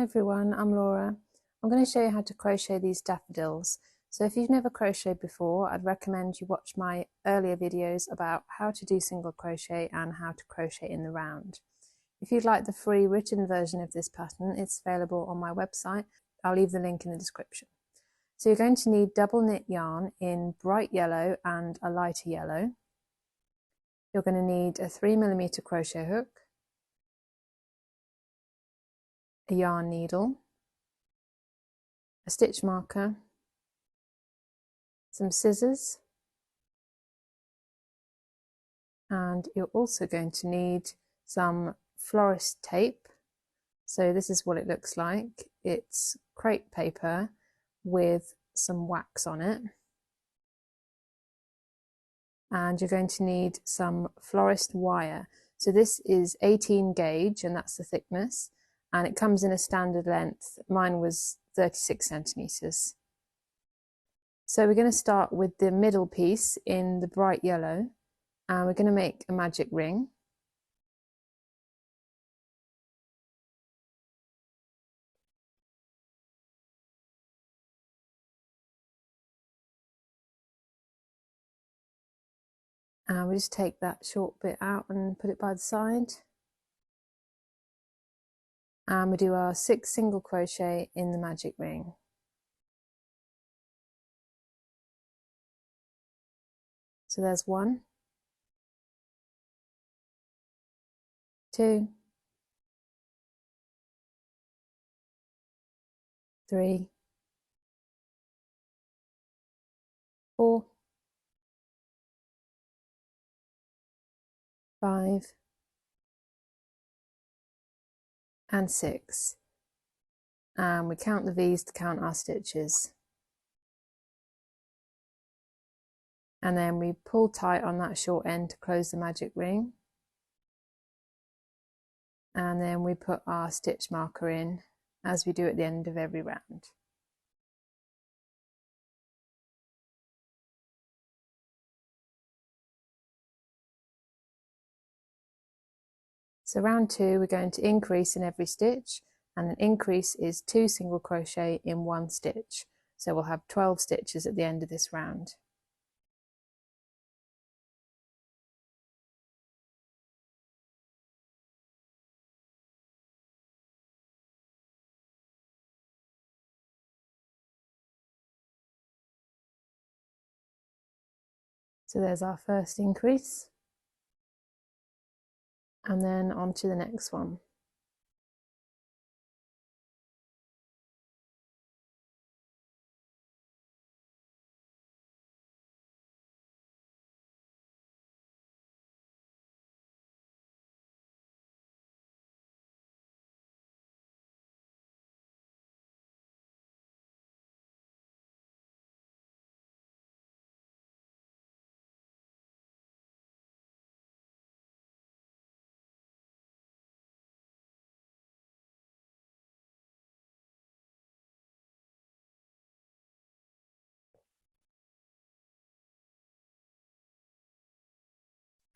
Hi everyone, I'm Laura. I'm going to show you how to crochet these daffodils. So if you've never crocheted before, I'd recommend you watch my earlier videos about how to do single crochet and how to crochet in the round. If you'd like the free written version of this pattern, it's available on my website. I'll leave the link in the description. So you're going to need double knit yarn in bright yellow and a lighter yellow. You're going to need a 3mm crochet hook, a yarn needle, a stitch marker, some scissors, and you're also going to need some florist tape. So this is what it looks like. It's crepe paper with some wax on it. And you're going to need some florist wire. So this is 18 gauge and that's the thickness, and it comes in a standard length. Mine was 36 centimeters. So we're going to start with the middle piece in the bright yellow, and we're going to make a magic ring. And we just take that short bit out and put it by the side. And we do our 6 single crochet in the magic ring. So there's 1, 2, 3, 4, 5, and 6. And we count the V's to count our stitches. And then we pull tight on that short end to close the magic ring. And then we put our stitch marker in, as we do at the end of every round. So round 2, we're going to increase in every stitch, and an increase is 2 single crochet in 1 stitch. So we'll have 12 stitches at the end of this round. So there's our first increase, and then on to the next one.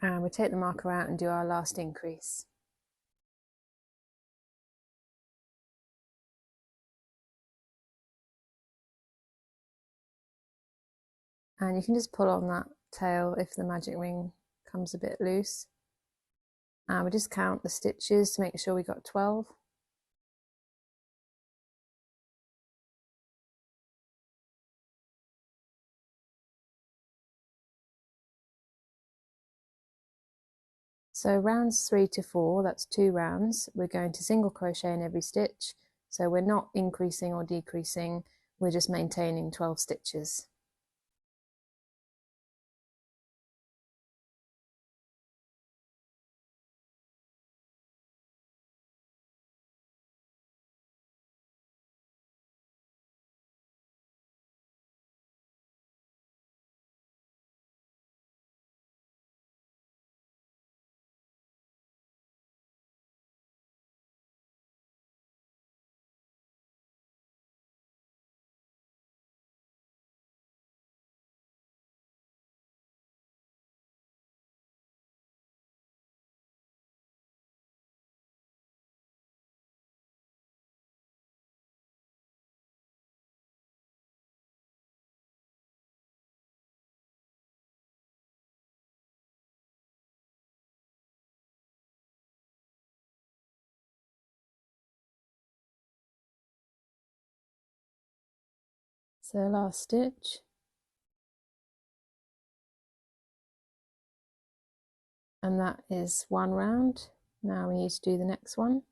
And we take the marker out and do our last increase. And you can just pull on that tail if the magic ring comes a bit loose. And we just count the stitches to make sure we got 12. So rounds 3 to 4, that's 2 rounds, we're going to single crochet in every stitch. So we're not increasing or decreasing, we're just maintaining 12 stitches. So last stitch, and that is one round. Now we need to do the next one.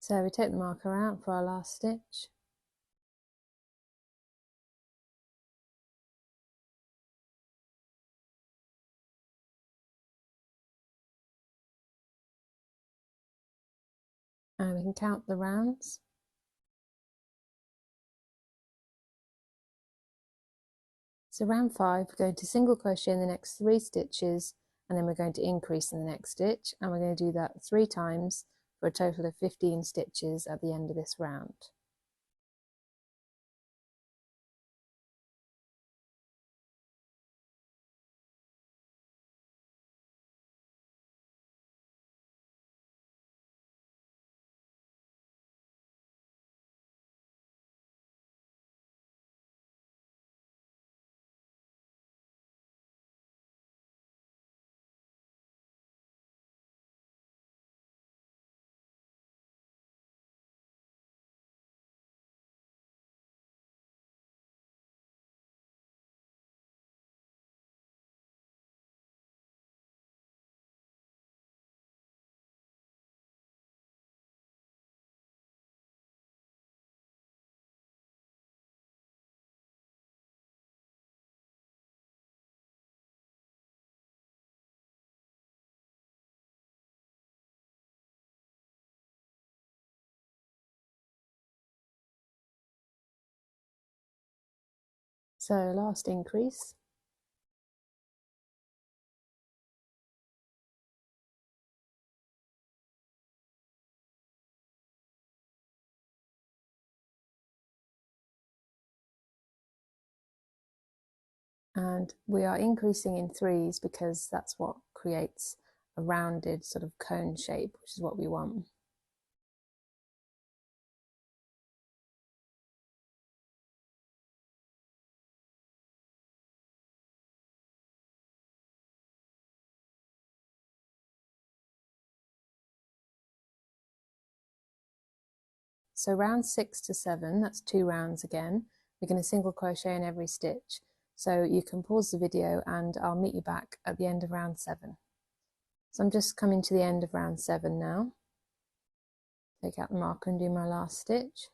So we take the marker out for our last stitch. And we can count the rounds. So round 5, we're going to single crochet in the next 3 stitches, and then we're going to increase in the next stitch, and we're going to do that 3 times for a total of 15 stitches at the end of this round. So last increase. And we are increasing in 3s because that's what creates a rounded sort of cone shape, which is what we want. So round 6 to 7, that's 2 rounds again, we're going to single crochet in every stitch. So you can pause the video and I'll meet you back at the end of round 7. So I'm just coming to the end of round 7 now. Take out the marker and do my last stitch.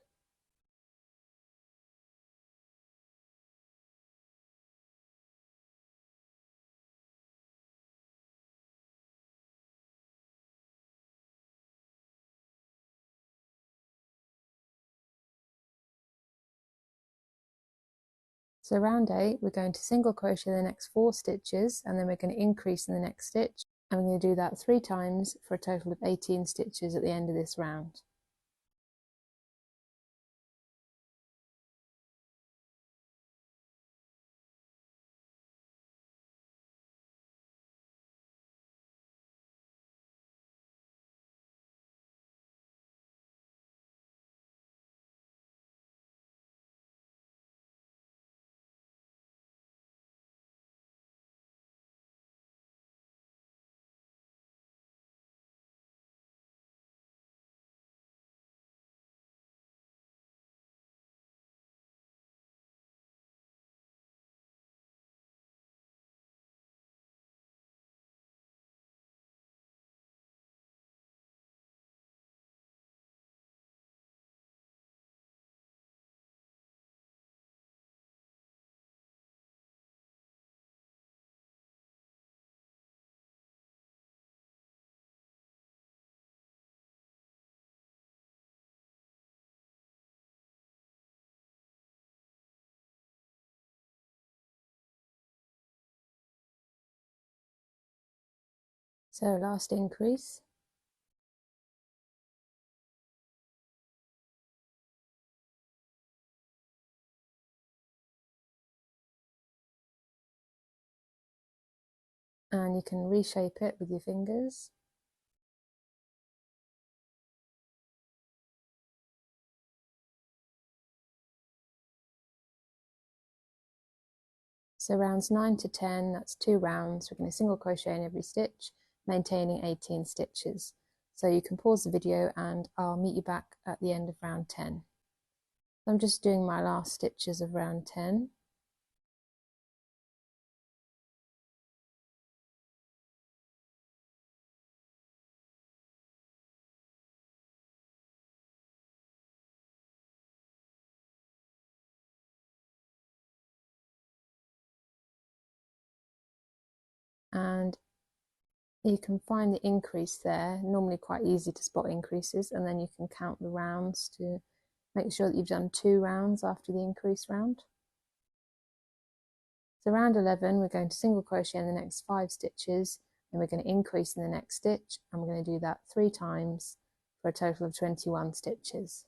So round 8, we're going to single crochet the next 4 stitches, and then we're going to increase in the next stitch, and we're going to do that 3 times for a total of 18 stitches at the end of this round. So last increase. And you can reshape it with your fingers. So rounds 9 to 10, that's 2 rounds. We're going to single crochet in every stitch, maintaining 18 stitches. So you can pause the video and I'll meet you back at the end of round 10. I'm just doing my last stitches of round 10. And you can find the increase there, normally quite easy to spot increases, and then you can count the rounds to make sure that you've done 2 rounds after the increase round. So round 11, we're going to single crochet in the next 5 stitches, and we're going to increase in the next stitch, and we're going to do that 3 times for a total of 21 stitches.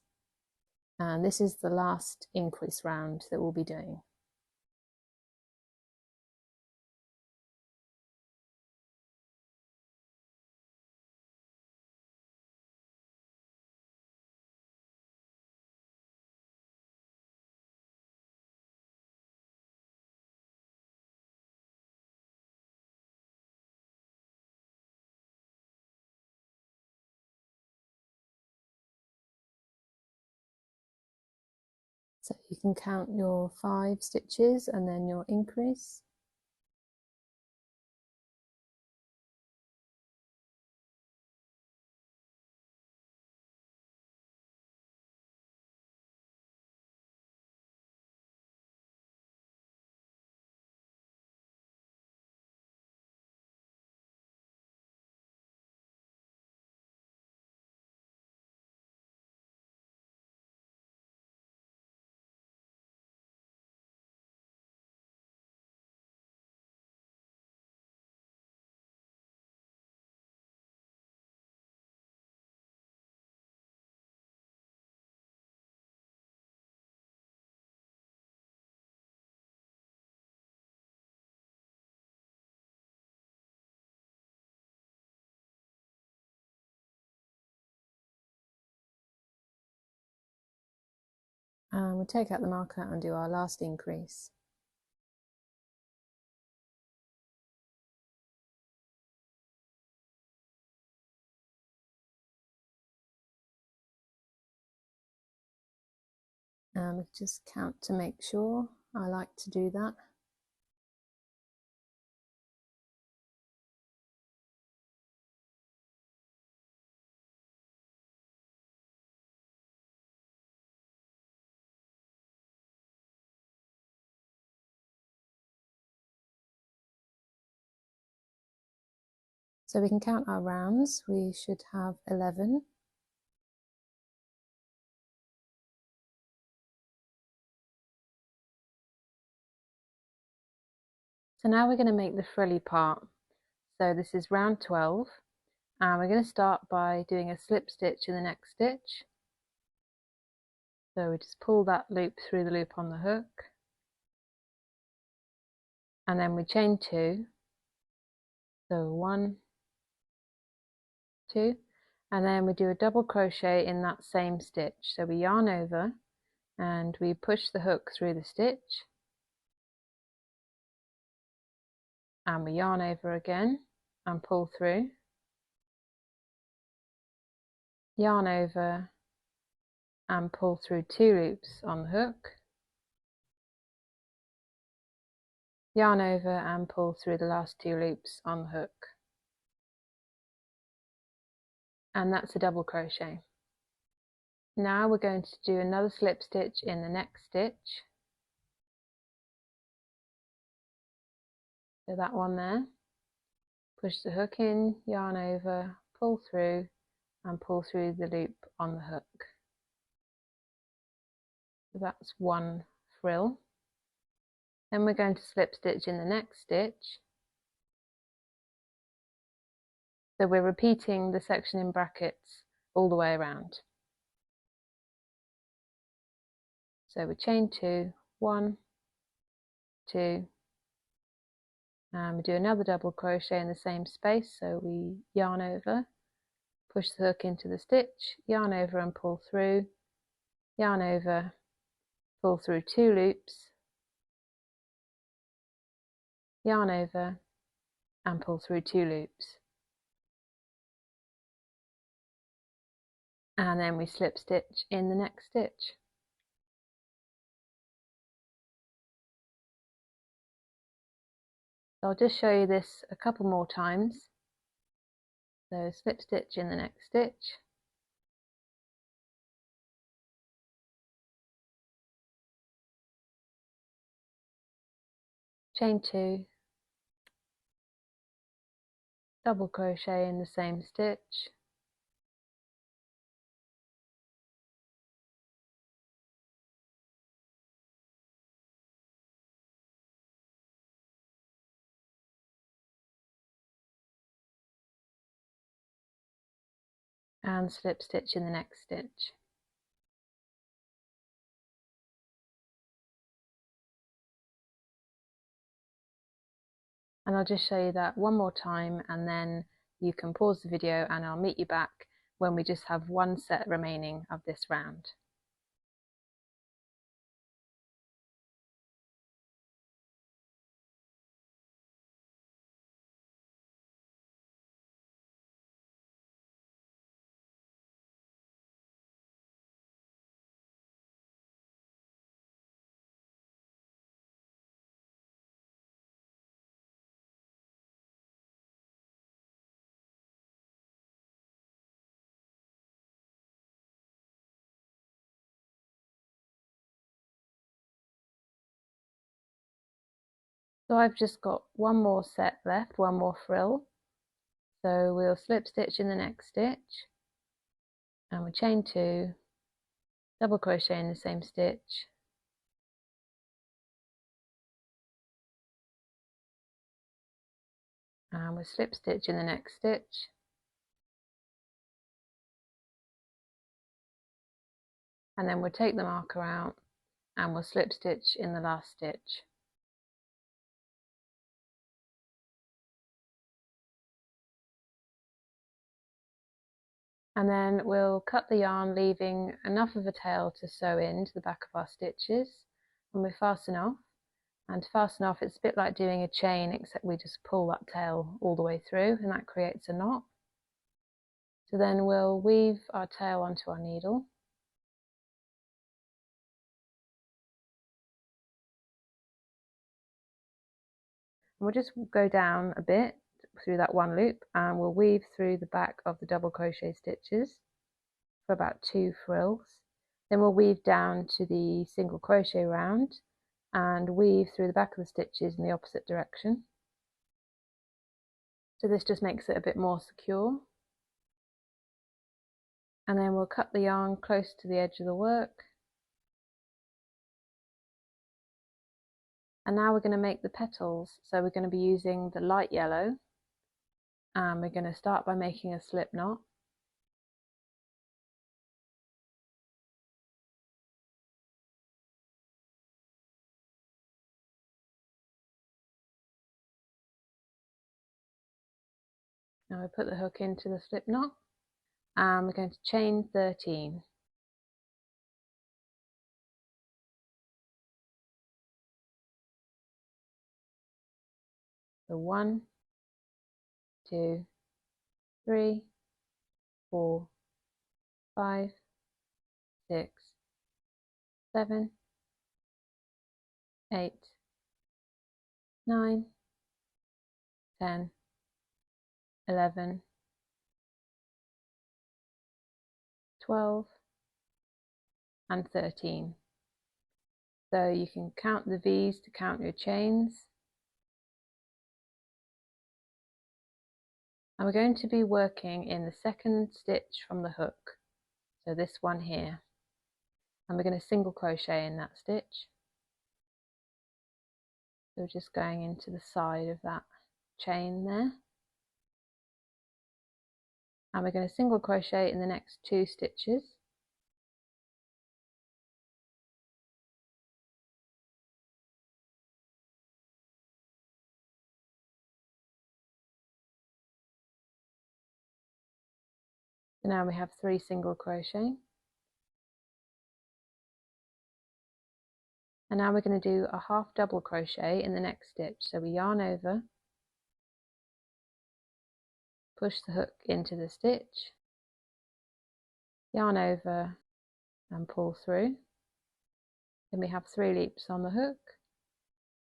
And this is the last increase round that we'll be doing. So you can count your 5 stitches and then your increase. And we'll take out the marker and do our last increase. And we just count to make sure. I like to do that. So we can count our rounds. We should have 11. So now we're going to make the frilly part. So this is round 12, and we're going to start by doing a slip stitch in the next stitch. So we just pull that loop through the loop on the hook, and then we chain 2. So 1, 2, and then we do a double crochet in that same stitch. So we yarn over and we push the hook through the stitch, and we yarn over again and pull through, yarn over and pull through 2 loops on the hook, yarn over and pull through the last 2 loops on the hook, and that's a double crochet. Now we're going to do another slip stitch in the next stitch, so that one there, push the hook in, yarn over, pull through and pull through the loop on the hook. So that's 1 frill. Then we're going to slip stitch in the next stitch, So we're repeating the section in brackets all the way around. So we chain 2, 1, 2, and we do another double crochet in the same space. So we yarn over, push the hook into the stitch, yarn over and pull through, yarn over, pull through 2 loops, yarn over and pull through 2 loops, and then we slip stitch in the next stitch. So I'll just show you this a couple more times. So slip stitch in the next stitch, chain 2, double crochet in the same stitch, and slip stitch in the next stitch. And I'll just show you that one more time, and then you can pause the video and I'll meet you back when we just have one set remaining of this round. So I've just got one more set left, one more frill. So we'll slip stitch in the next stitch, and we'll chain 2, double crochet in the same stitch, and we'll slip stitch in the next stitch, and then we'll take the marker out and we'll slip stitch in the last stitch. And then we'll cut the yarn, leaving enough of a tail to sew into the back of our stitches, and we fasten off. And to fasten off, it's a bit like doing a chain, except we just pull that tail all the way through, and that creates a knot. So then we'll weave our tail onto our needle. And we'll just go down a bit through that one loop, and we'll weave through the back of the double crochet stitches for about 2 frills. Then we'll weave down to the single crochet round and weave through the back of the stitches in the opposite direction. So this just makes it a bit more secure. And then we'll cut the yarn close to the edge of the work. And now we're going to make the petals. So we're going to be using the light yellow, and we're going to start by making a slip knot. Now we put the hook into the slip knot, and we're going to chain 13. So 1, 2, 3, 4, 5, 6, 7, 8, 9, 10, 11, 12, and 13. So you can count the V's to count your chains. And we're going to be working in the second stitch from the hook, so this one here, and we're going to single crochet in that stitch. So just going into the side of that chain there. and we're going to single crochet in the next 2 stitches. So now we have 3 single crochet, and now we're going to do a half double crochet in the next stitch. So we yarn over, push the hook into the stitch, yarn over and pull through. Then we have 3 loops on the hook,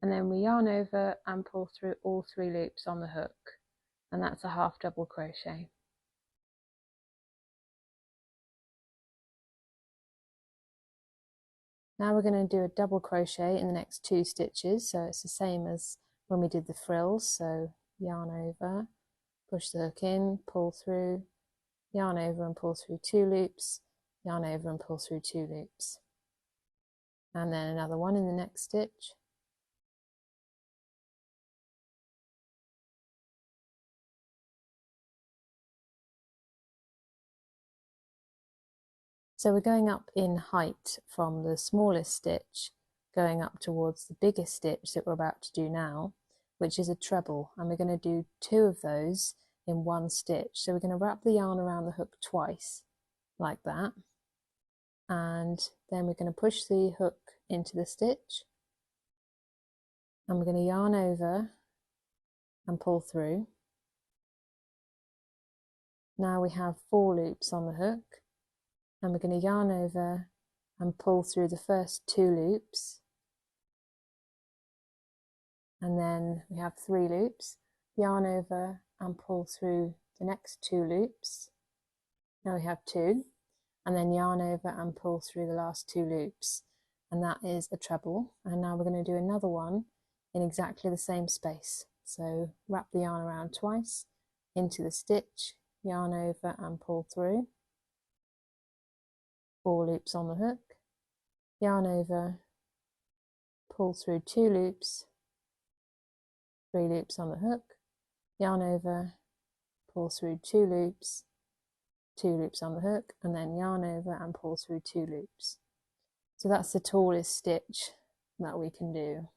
and then we yarn over and pull through all 3 loops on the hook, and that's a half double crochet. Now we're going to do a double crochet in the next 2 stitches, so it's the same as when we did the frills. So yarn over, push the hook in, pull through, yarn over and pull through 2 loops, yarn over and pull through 2 loops, and then another one in the next stitch. So we're going up in height from the smallest stitch going up towards the biggest stitch that we're about to do now, which is a treble, and we're going to do 2 of those in 1 stitch. So we're going to wrap the yarn around the hook twice like that, and then we're going to push the hook into the stitch, and we're going to yarn over and pull through. Now we have 4 loops on the hook, and we're going to yarn over and pull through the first 2 loops, and then we have 3 loops, yarn over and pull through the next 2 loops. Now we have 2, and then yarn over and pull through the last 2 loops, and that is a treble. And now we're going to do another one in exactly the same space. So wrap the yarn around twice into the stitch, yarn over and pull through, 4 loops on the hook, yarn over, pull through 2 loops, 3 loops on the hook, yarn over, pull through 2 loops, 2 loops on the hook, and then yarn over and pull through 2 loops. So that's the tallest stitch that we can do.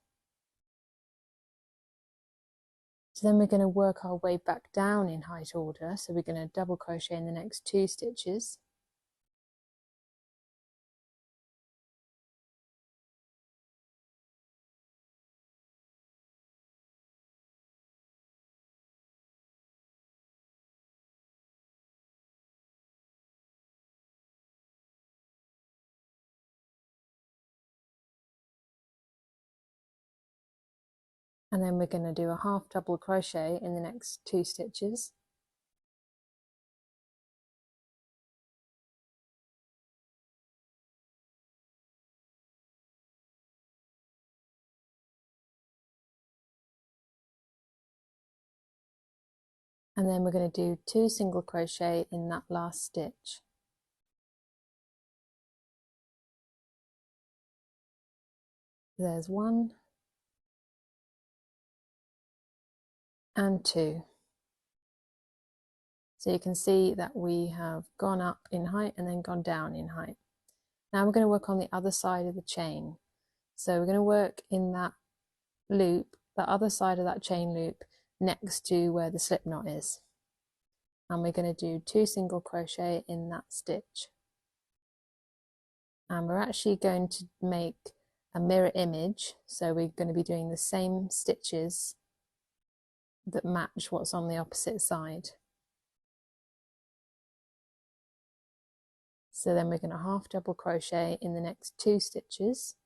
So then we're going to work our way back down in height order. So we're going to double crochet in the next 2 stitches. And then we're going to do a half double crochet in the next 2 stitches. And then we're going to do 2 single crochet in that last stitch. There's 1 and 2. So you can see that we have gone up in height and then gone down in height. Now we're going to work on the other side of the chain. So we're going to work in that loop, the other side of that chain loop, next to where the slip knot is. And we're going to do 2 single crochet in that stitch. And we're actually going to make a mirror image. So we're going to be doing the same stitches that match what's on the opposite side. So then we're going to half double crochet in the next 2 stitches.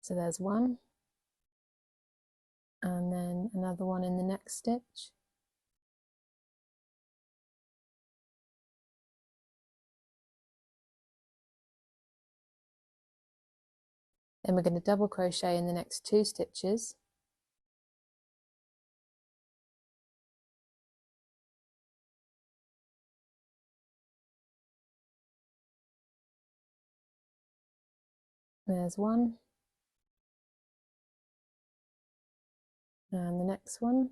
So there's 1, and then another one in the next stitch. Then we're going to double crochet in the next 2 stitches. There's one, and the next one,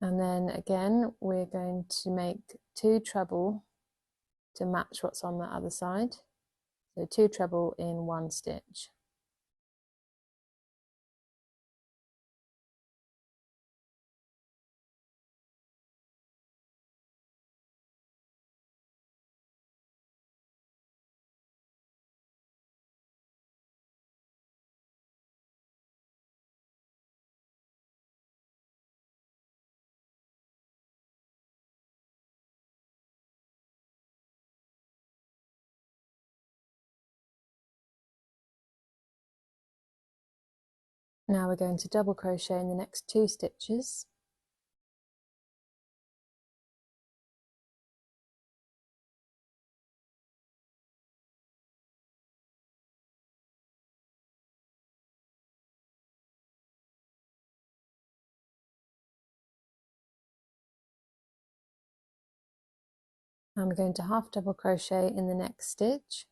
and then again we're going to make 2 treble to match what's on the other side, so 2 treble in 1 stitch. Now we're going to double crochet in the next 2 stitches. And we're going to half double crochet in the next stitch.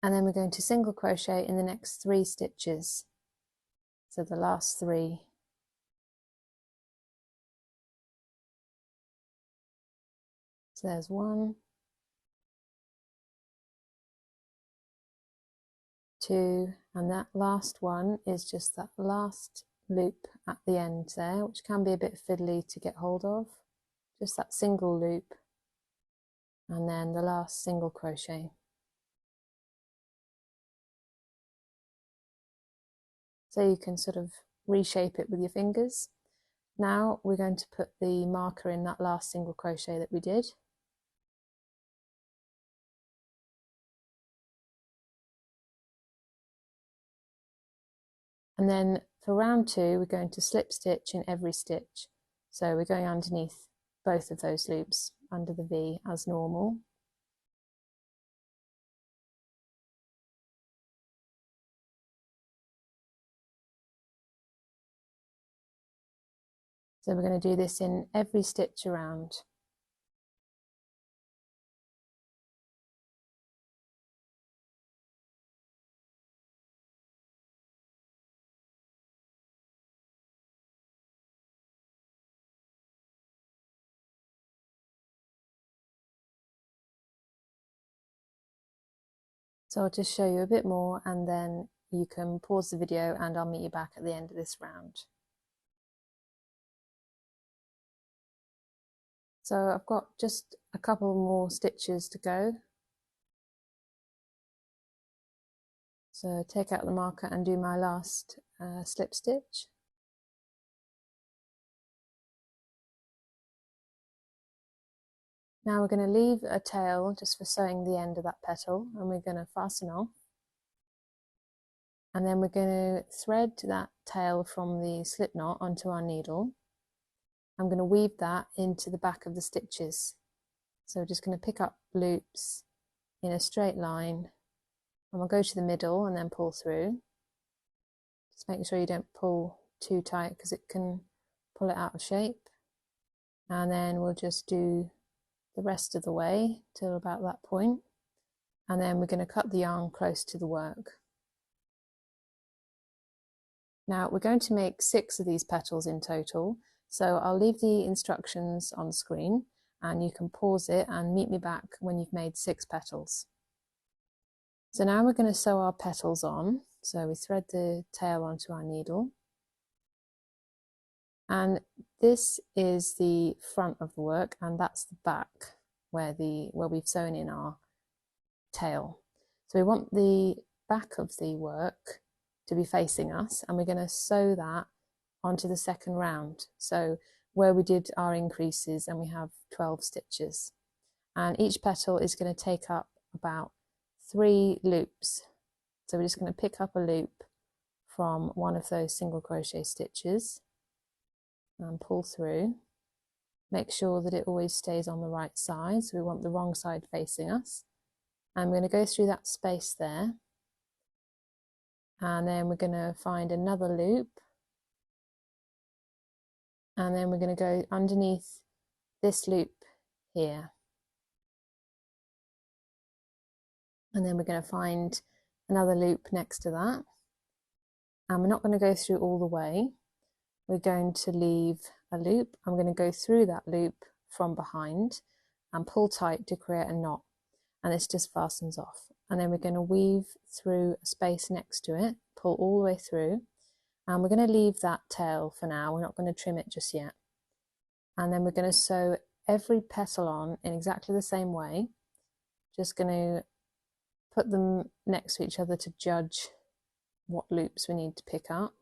And then we're going to single crochet in the next 3 stitches, so the last 3. So there's 1, 2, and that last one is just that last loop at the end there, which can be a bit fiddly to get hold of. Just that single loop, and then the last single crochet. So you can sort of reshape it with your fingers. Now we're going to put the marker in that last single crochet that we did. And then for round 2, we're going to slip stitch in every stitch. So we're going underneath both of those loops under the V as normal. So we're going to do this in every stitch around. So I'll just show you a bit more, and then you can pause the video and I'll meet you back at the end of this round. So I've got just a couple more stitches to go. So take out the marker and do my last slip stitch. Now we're going to leave a tail just for sewing the end of that petal, and we're going to fasten off. And then we're going to thread that tail from the slip knot onto our needle. I'm going to weave that into the back of the stitches. So we're just going to pick up loops in a straight line, and we'll go to the middle and then pull through. Just make sure you don't pull too tight because it can pull it out of shape. And then we'll just do the rest of the way till about that point. And then we're going to cut the yarn close to the work. Now we're going to make 6 of these petals in total, so I'll leave the instructions on screen and you can pause it and meet me back when you've made 6 petals. So now we're going to sew our petals on. So we thread the tail onto our needle, and this is the front of the work, and that's the back where we've sewn in our tail. So we want the back of the work to be facing us, and we're going to sew that onto the second round. So where we did our increases, and we have 12 stitches, and each petal is going to take up about 3 loops. So we're just going to pick up a loop from one of those single crochet stitches and pull through. Make sure that it always stays on the right side, so we want the wrong side facing us. I'm going to go through that space there, and then we're going to find another loop, and then we're going to go underneath this loop here, and then we're going to find another loop next to that, and we're not going to go through all the way. We're going to leave a loop. I'm going to go through that loop from behind and pull tight to create a knot, and this just fastens off. And then we're going to weave through a space next to it, pull all the way through, and we're going to leave that tail for now. We're not going to trim it just yet. And then we're going to sew every petal on in exactly the same way. Just going to put them next to each other to judge what loops we need to pick up.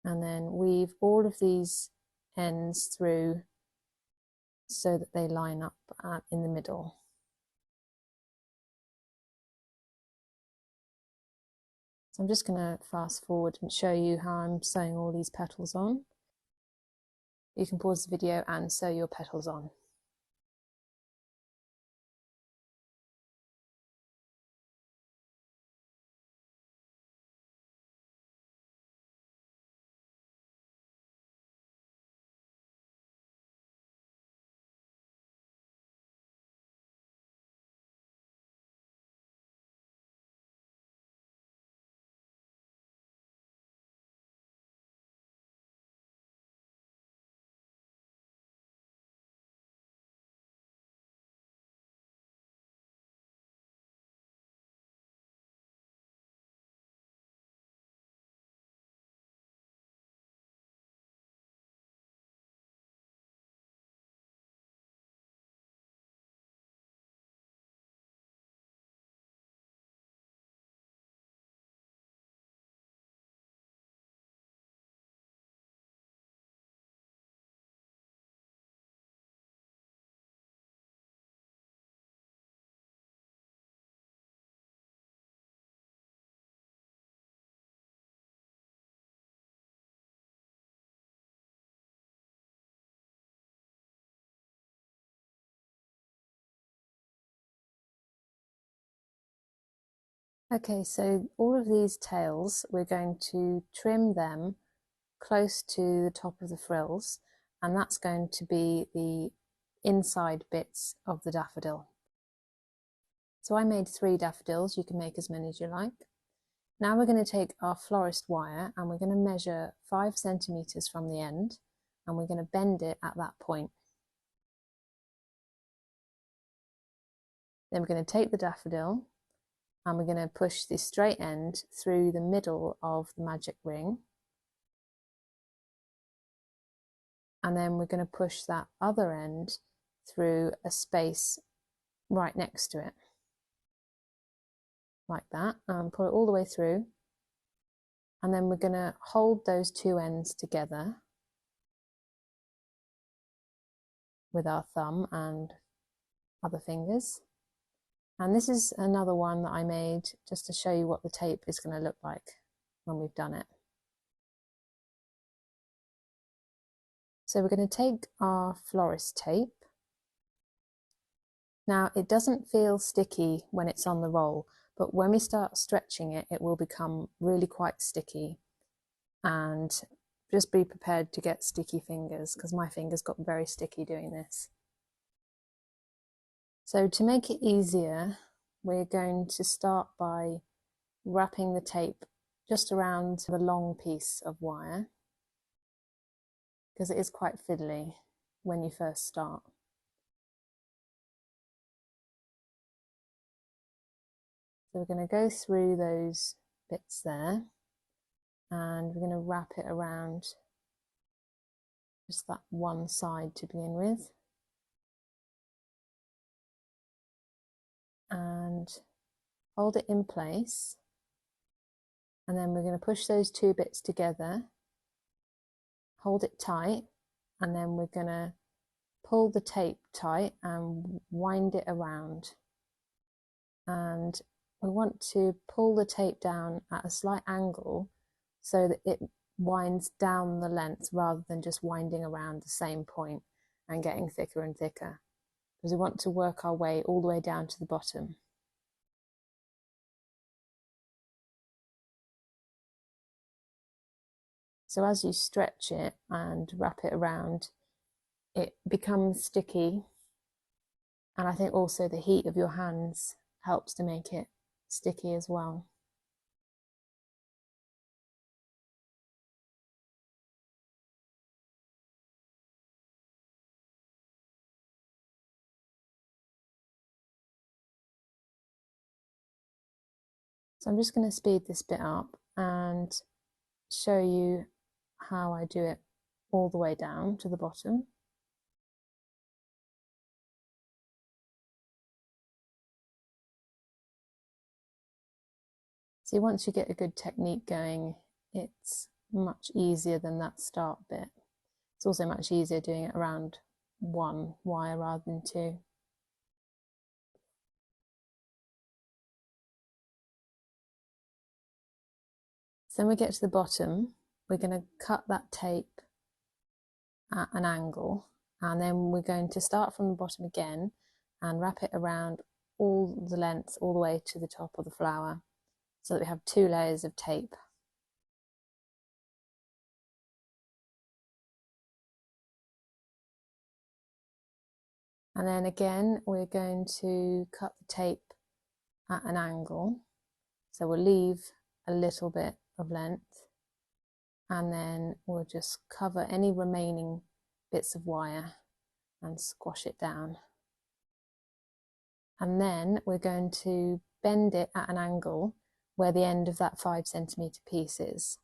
And then weave all of these ends through so that they line up in the middle. So I'm just going to fast forward and show you how I'm sewing all these petals on. You can pause the video and sew your petals on. Okay, so all of these tails, we're going to trim them close to the top of the frills, and that's going to be the inside bits of the daffodil. So I made 3 daffodils. You can make as many as you like. Now we're going to take our florist wire and we're going to measure 5 centimeters from the end, and we're going to bend it at that point. Then we're going to take the daffodil and we're going to push the straight end through the middle of the magic ring. And then we're going to push that other end through a space right next to it, like that, and pull it all the way through. And then we're going to hold those 2 ends together with our thumb and other fingers. And this is another one that I made just to show you what the tape is going to look like when we've done it. So we're going to take our florist tape. Now it doesn't feel sticky when it's on the roll, but when we start stretching it, it will become really quite sticky. And just be prepared to get sticky fingers, because my fingers got very sticky doing this. So to make it easier, we're going to start by wrapping the tape just around the long piece of wire, because it is quite fiddly when you first start. So we're going to go through those bits there, and we're going to wrap it around just that one side to begin with. And hold it in place, and then we're going to push those 2 bits together, hold it tight, and then we're going to pull the tape tight and wind it around. And we want to pull the tape down at a slight angle so that it winds down the length rather than just winding around the same point and getting thicker and thicker, because we want to work our way all the way down to the bottom. So as you stretch it and wrap it around, it becomes sticky, and I think also the heat of your hands helps to make it sticky as well. So I'm just going to speed this bit up and show you how I do it all the way down to the bottom. See, once you get a good technique going, it's much easier than that start bit. It's also much easier doing it around one wire rather than two. So when we get to the bottom, we're going to cut that tape at an angle, and then we're going to start from the bottom again and wrap it around all the length all the way to the top of the flower, so that we have 2 layers of tape. And then again, we're going to cut the tape at an angle. So we'll leave a little bit of length, and then we'll just cover any remaining bits of wire and squash it down. And then we're going to bend it at an angle where the end of that 5 centimetre piece is.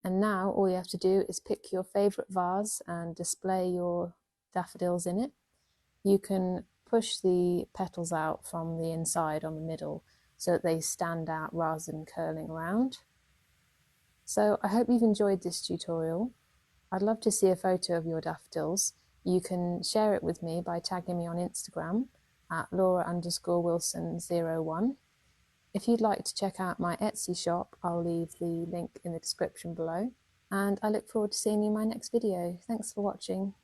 And now all you have to do is pick your favourite vase and display your daffodils in it. You can push the petals out from the inside on the middle so that they stand out rather than curling around. So I hope you've enjoyed this tutorial. I'd love to see a photo of your daffodils. You can share it with me by tagging me on Instagram at Laura_Wilson01. If you'd like to check out my Etsy shop, I'll leave the link in the description below. And I look forward to seeing you in my next video. Thanks for watching.